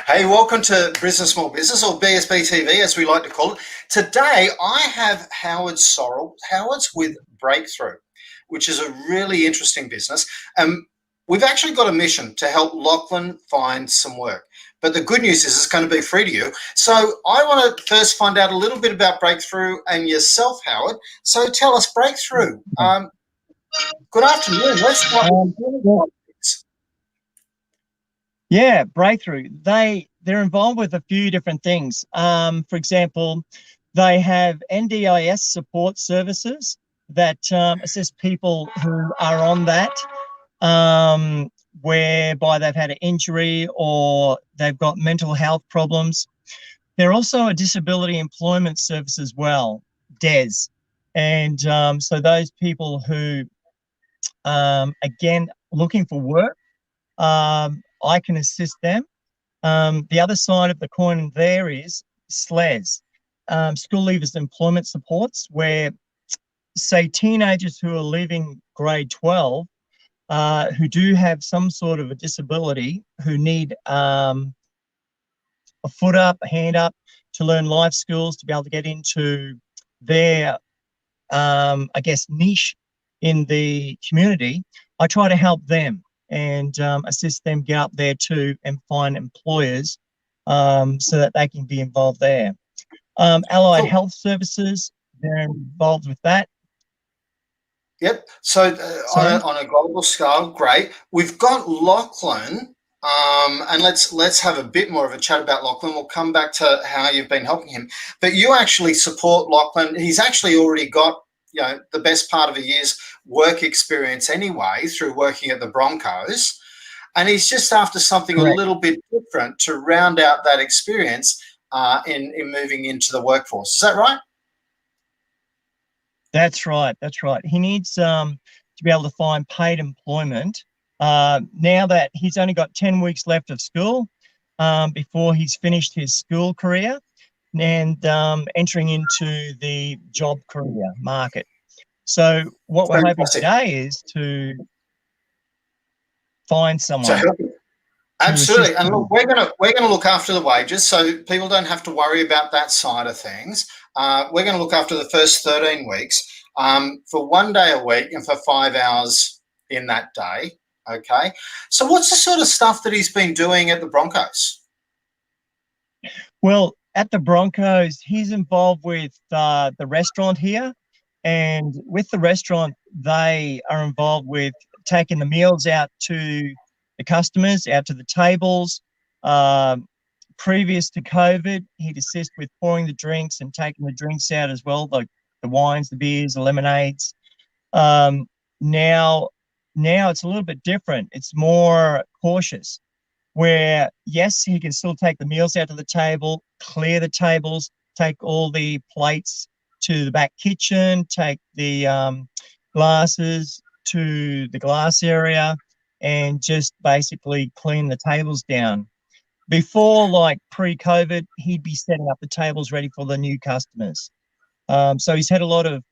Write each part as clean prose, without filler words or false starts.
Hey, welcome to Business Small Business, or BSB TV as we like to call it. Today I have Howard Sorrell. Howard's with Breakthrough, which is a really interesting business. We've actually got a mission to help Laughlin find some work. But the good news is it's going to be free to you. So I want to first find out a little bit about Breakthrough and yourself, Howard. So tell us, Breakthrough. Good afternoon. Let's start Um, with yeah, Breakthrough. They're involved with a few different things. For example, they have NDIS support services that assist people who are on that, whereby they've had an injury or they've got mental health problems. They're also a disability employment service as well, DES. And so those people who, again, looking for work, I can assist them. The other side of the coin there is SLES, school leavers employment supports, where, say, teenagers who are leaving grade 12, who do have some sort of a disability, who need a foot up, a hand up to learn life skills, to be able to get into their, I guess, niche in the community. I try to help them and assist them get up there too and find employers so that they can be involved there. Allied cool. Health Services, they're involved with that. Yep. So Sorry? on a global scale, great. We've got Laughlin, and let's have a bit more of a chat about Laughlin. We'll come back to how you've been helping him. But you actually support Laughlin. He's actually already got the best part of a year's work experience anyway through working at the Broncos, and he's just after something a Correct. little bit different to round out that experience in moving into the workforce. Is that right? That's right. That's right. He needs to be able to find paid employment. Now that he's only got 10 weeks left of school before he's finished his school career and entering into the job career market. So what we're hoping Fantastic. today is to find So someone to absolutely, assist and look, him. we're going to look after the wages, so people don't have to worry about that side of things. We're going to look after the first 13 weeks for 1 day a week and for 5 hours in that day. Okay, so what's the sort of stuff that he's been doing at the Broncos? Well, at the Broncos, he's involved with the restaurant here. And with the restaurant, they are involved with taking the meals out to the customers, out to the tables. Um, Previous to COVID, he'd assist with pouring the drinks and taking the drinks out as well, like the wines, the beers, the lemonades. Um, now, now it's a little bit different. It's more cautious where yes, he can still take the meals out to the table, clear the tables, take all the plates to the back kitchen, take the glasses to the glass area, and just basically clean the tables down. Before, like pre-COVID, he'd be setting up the tables ready for the new customers. So he's had a lot of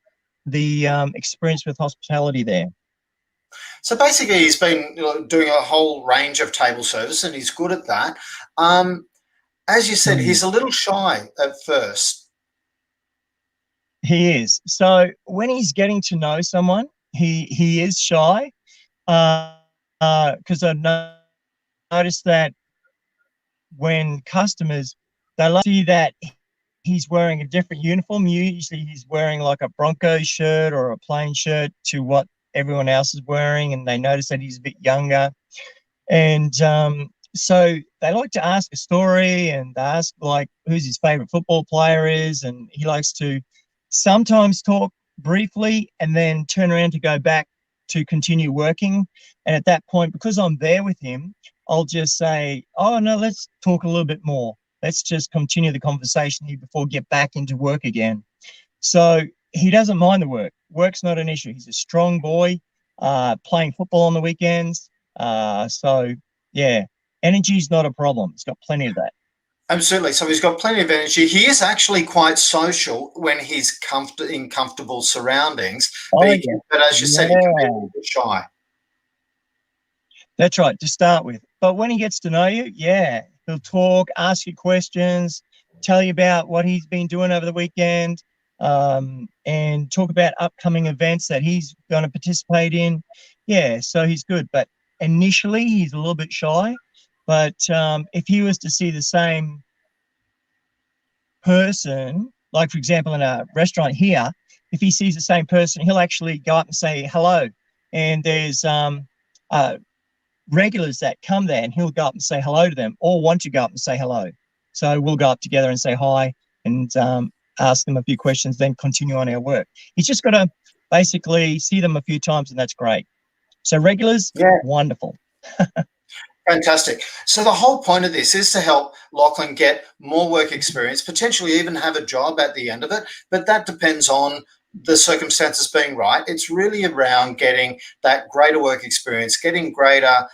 the experience with hospitality there. So basically, he's been doing a whole range of table service, and he's good at that. Um, as you said, Mm. he's a little shy at first. He is. So when he's getting to know someone, he is shy. Because I've noticed that when customers, they like to see that he's wearing a different uniform. Usually he's wearing like a Broncos shirt or a plain shirt to what everyone else is wearing, and they notice that he's a bit younger. And so they like to ask a story and ask like who's his favorite football player is, and he likes to sometimes talk briefly and then turn around to go back to continue working. And at that point, because I'm there with him, I'll just say, "Oh no, let's talk a little bit more. Let's just continue the conversation here before we get back into work again." So he doesn't mind the work. Work's not an issue. He's a strong boy, playing football on the weekends. So yeah, energy's not a problem. He's got plenty of that. Absolutely. So he's got plenty of energy. He is actually quite social when he's in comfortable surroundings, Oh yeah, but as you said, he can be a yeah, little bit shy. that's right to start with. But when he gets to know you, yeah, He'll talk, ask you questions, tell you about what he's been doing over the weekend, and talk about upcoming events that he's going to participate in. Yeah, so he's good. But initially, he's a little bit shy. But if he was to see the same person, like for example in a restaurant here, if he sees the same person, he'll actually go up and say hello. And there's regulars that come there, and he'll go up and say hello to them, or want to go up and say hello. So we'll go up together and say hi and ask them a few questions, then continue on our work. He's just got to basically see them a few times, and that's great. So regulars, Yeah. wonderful. Fantastic. So the whole point of this is to help Laughlin get more work experience, potentially even have a job at the end of it, but that depends on the circumstances being right. It's really around getting that greater work experience, getting greater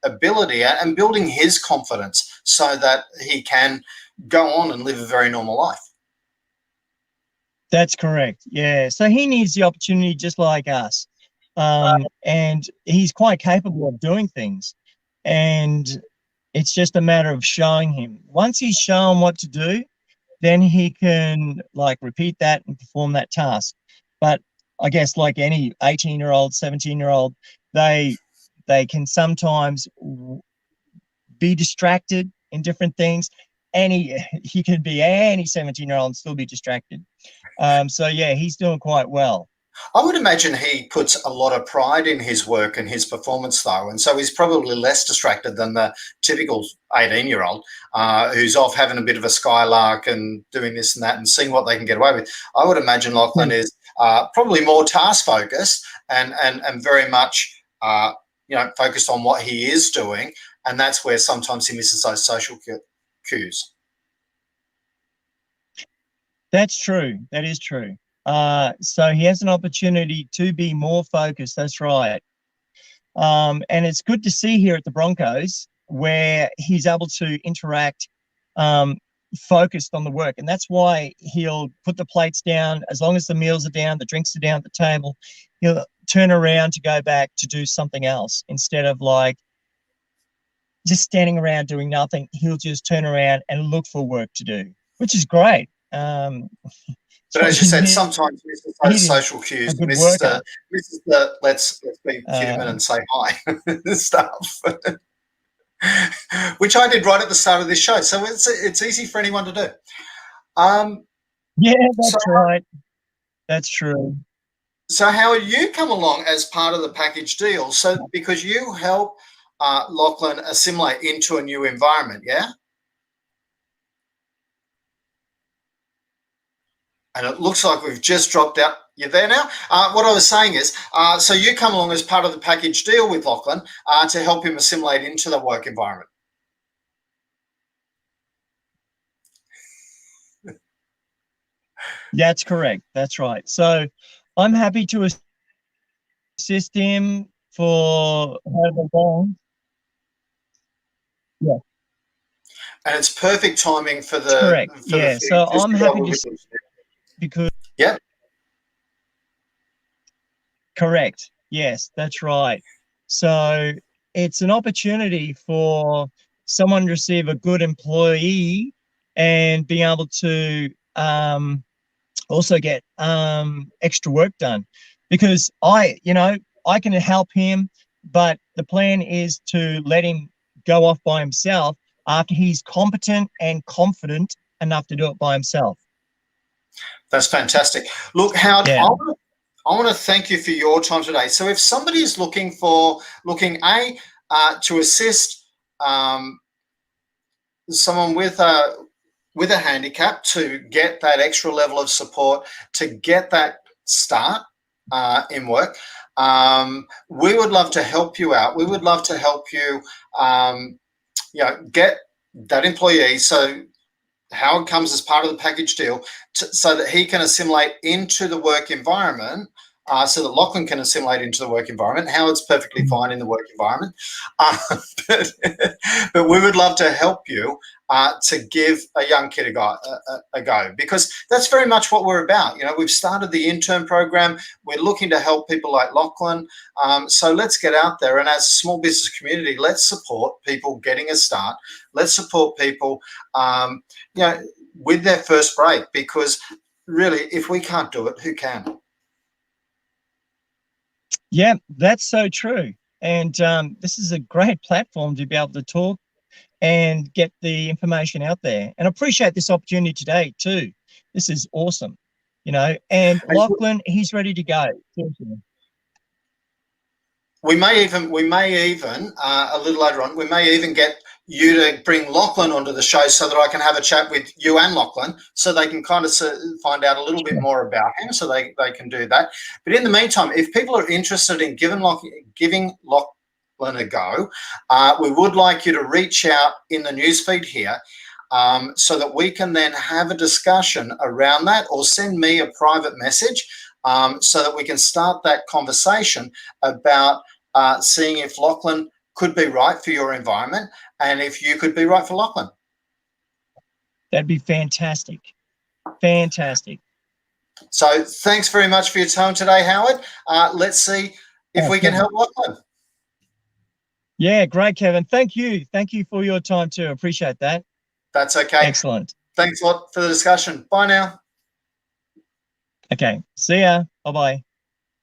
ability, and building his confidence so that he can go on and live a very normal life. That's correct. Yeah. So he needs the opportunity just like us. And he's quite capable of doing things. And it's just a matter of showing him. Once he's shown what to do, then he can like repeat that and perform that task. But I guess like any 18-year-old, 17-year-old, they can sometimes be distracted in different things. He can be any 17-year-old and still be distracted. So yeah, he's doing quite well. I would imagine he puts a lot of pride in his work and his performance, though, and so he's probably less distracted than the typical 18-year-old who's off having a bit of a skylark and doing this and that and seeing what they can get away with. I would imagine Laughlin is probably more task focused and very much focused on what he is doing, and that's where sometimes he misses those social cues. That's true. That is true. So he has an opportunity to be more focused. That's right. And it's good to see here at the Broncos where he's able to interact focused on the work. And that's why he'll put the plates down. As long as the meals are down, the drinks are down at the table, he'll turn around to go back to do something else instead of like just standing around doing nothing. He'll just turn around and look for work to do, which is great. But as you said, sometimes misses those social cues, misses the let's be human and say hi stuff, which I did right at the start of this show. So it's easy for anyone to do. Yeah, that's right. That's true. So Howard, you come along as part of the package deal. So because you help Laughlin assimilate into a new environment, yeah? And it looks like we've just dropped out. You there now? What I was saying is, so you come along as part of the package deal with Laughlin to help him assimilate into the work environment. That's correct. That's right. So I'm happy to assist him for however long. Yeah. And it's perfect timing for the. That's correct. Yeah. So I'm happy to because. Yeah. Correct. Yes, that's right. So it's an opportunity for someone to receive a good employee and being able to also get extra work done, because I can help him, but the plan is to let him go off by himself after he's competent and confident enough to do it by himself. That's fantastic. Look, Howard, yeah. I want to thank you for your time today. So if somebody is looking to assist someone with a handicap to get that extra level of support, to get that start in work, we would love to help you out. We would love to help you, get that employee. So Howard comes as part of the package deal so that he can assimilate into the work environment so that Laughlin can assimilate into the work environment. Howard's perfectly fine in the work environment. But, but we would love to help you to give a young kid a go, because that's very much what we're about. We've started the intern program. We're looking to help people like Laughlin. So let's get out there, and as a small business community, let's support people getting a start. Let's support people, with their first break, because really, if we can't do it, who can? Yeah, that's so true. And this is a great platform to be able to talk and get the information out there. And I appreciate this opportunity today too. This is awesome, and Laughlin, he's ready to go. We may even a little later on, we may even get you to bring Laughlin onto the show so that I can have a chat with you and Laughlin, so they can kind of find out a little bit more about him, so they can do that. But in the meantime, if people are interested in giving Laughlin a go, we would like you to reach out in the newsfeed here, so that we can then have a discussion around that, or send me a private message, so that we can start that conversation about seeing if Laughlin could be right for your environment, and if you could be right for Laughlin. That'd be fantastic. Fantastic. So thanks very much for your time today, Howard. Let's see if we can help Laughlin. Yeah, great, Kevin. Thank you. Thank you for your time too. Appreciate that. That's okay. Excellent. Thanks a lot for the discussion. Bye now. Okay. See ya. Bye-bye.